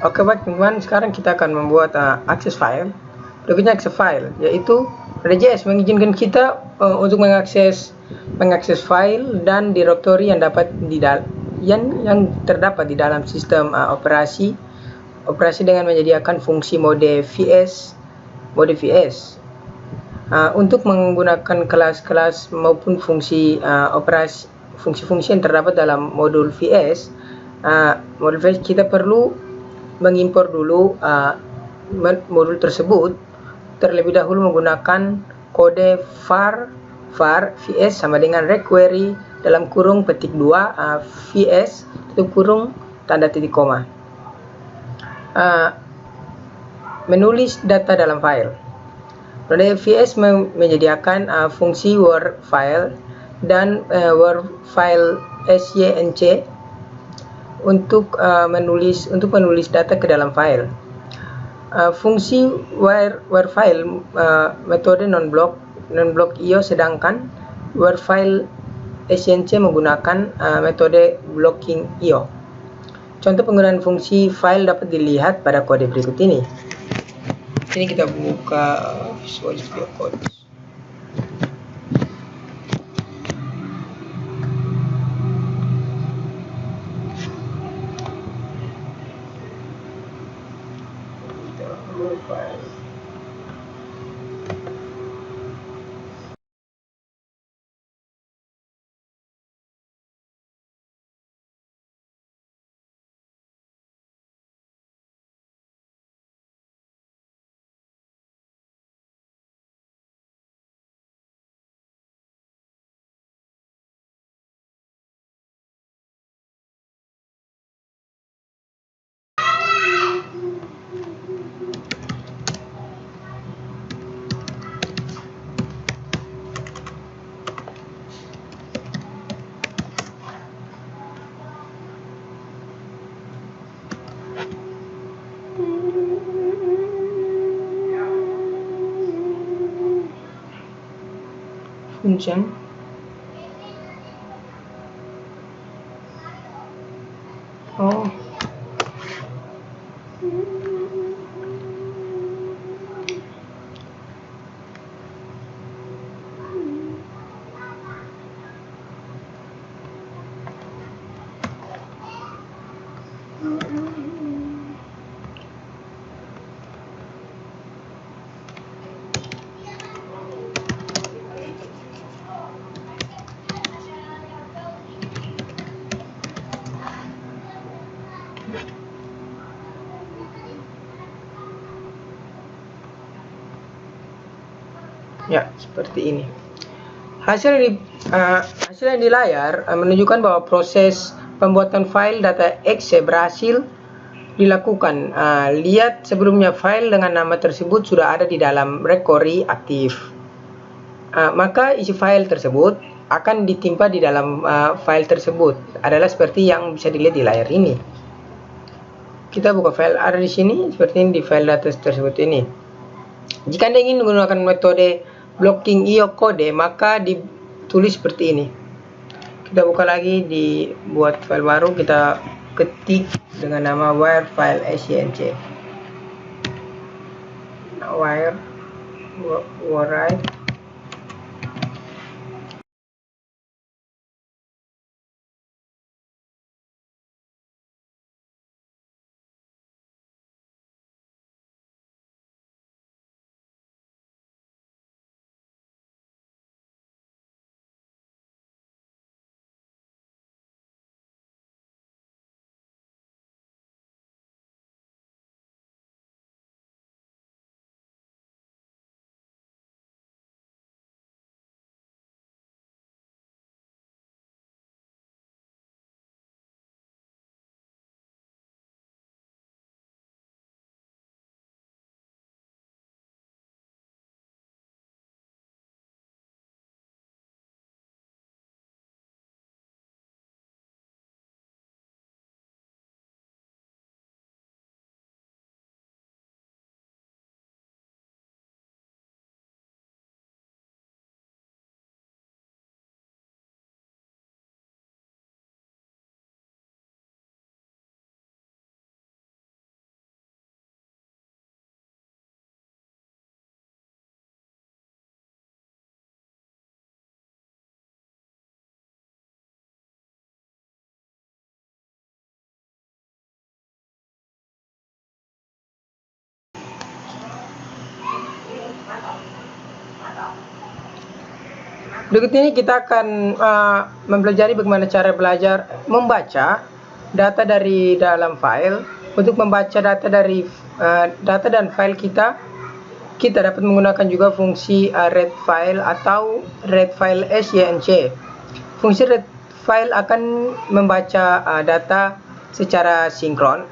Oke baik teman-teman, sekarang kita akan membuat akses file. Berikutnya akses file, yaitu Node.js mengizinkan kita untuk mengakses file dan direktori yang dapat yang terdapat di dalam sistem operasi dengan menyediakan fungsi mode VS. Untuk menggunakan kelas-kelas maupun fungsi fungsi-fungsi yang terdapat dalam modul VS, kita perlu mengimpor dulu modul tersebut terlebih dahulu menggunakan kode var vs sama dengan requery dalam kurung petik 2 vs tutup kurung tanda titik koma. Menulis data dalam file. Node VS menyediakan fungsi word file dan word file syNC untuk menulis data ke dalam file. Fungsi where file metode non-block io, sedangkan where file syNC menggunakan metode blocking io. Contoh penggunaan fungsi file dapat dilihat pada kode berikut ini. Ini kita buka Visual Studio Code. Function ya seperti ini. Hasil yang di layar menunjukkan bahwa proses pembuatan file data exe berhasil dilakukan. Lihat sebelumnya file dengan nama tersebut sudah ada di dalam requery aktif. Maka isi file tersebut akan ditimpa di dalam file tersebut adalah seperti yang bisa dilihat di layar ini. Kita buka file ada di sini seperti ini di file data tersebut ini. Jika Anda ingin menggunakan metode blocking io kode, maka ditulis seperti ini. Kita buka lagi, dibuat file baru, kita ketik dengan nama where file syNC. Where write Berikut ini kita akan mempelajari bagaimana cara belajar membaca data dari dalam file. Untuk membaca data dari data dan file kita dapat menggunakan juga fungsi read file atau read file sync. Fungsi read file akan membaca data secara asinkron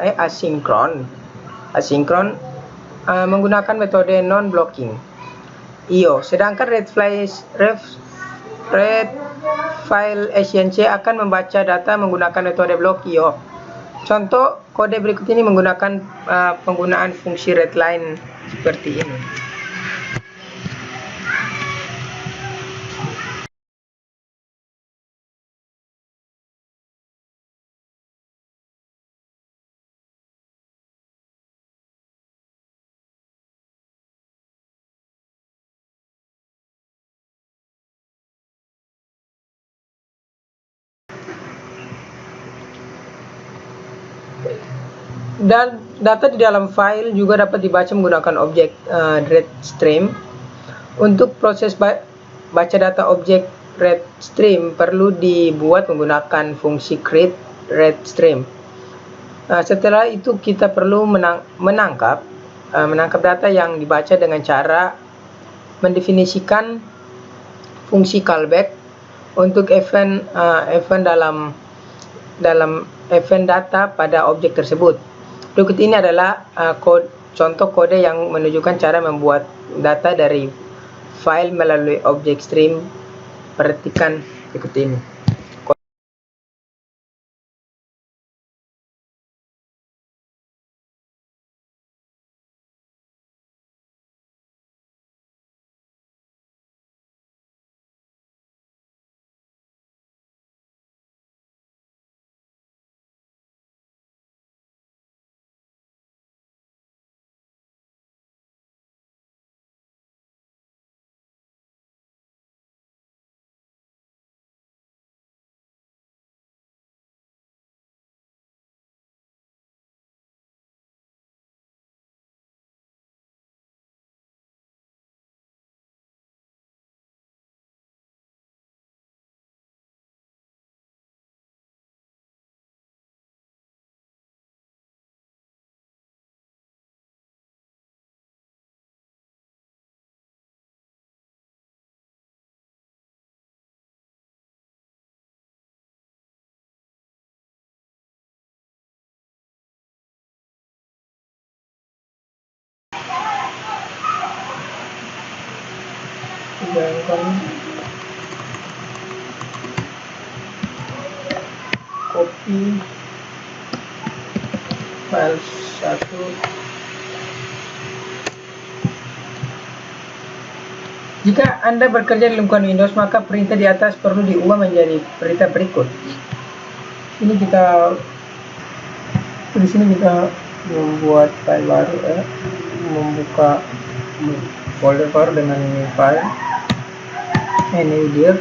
menggunakan metode non-blocking IO. Sedangkan read file sync akan membaca data menggunakan metode block IO. Contoh kode berikut ini menggunakan penggunaan fungsi readline seperti ini. Dan data di dalam file juga dapat dibaca menggunakan objek readStream. Untuk proses baca data objek readStream perlu dibuat menggunakan fungsi create readStream. Setelah itu kita perlu menangkap data yang dibaca dengan cara mendefinisikan fungsi callback untuk event dalam event data pada objek tersebut. Berikut ini adalah contoh kode yang menunjukkan cara membuat data dari file melalui objek stream. Perhatikan berikut ini. Copy file 1. Jika Anda bekerja di lingkungan Windows, maka perintah di atas perlu diubah menjadi perintah berikut. Di sini kita membuat file baru, membuka folder baru dengan file new dir.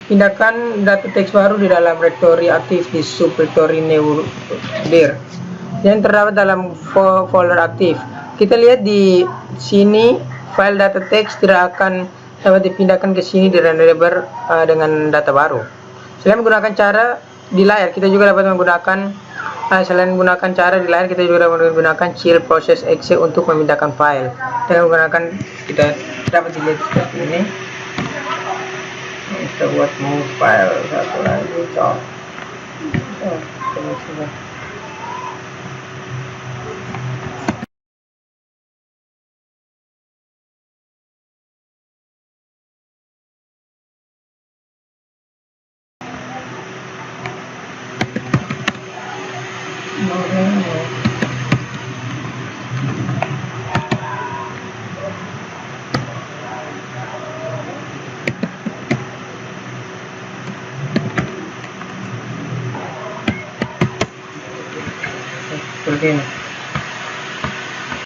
Pindahkan data teks baru di dalam rektori aktif di subrektori new dir yang terdapat dalam folder aktif. Kita lihat di sini file data teks tidak akan dapat dipindahkan ke sini di renderer dengan data baru. Selain menggunakan cara di layar, kita juga dapat menggunakan child process exe untuk memindahkan file. Dengan menggunakan kita dapat dilihat seperti ini. Kita buat move file satu lagi, seperti ini.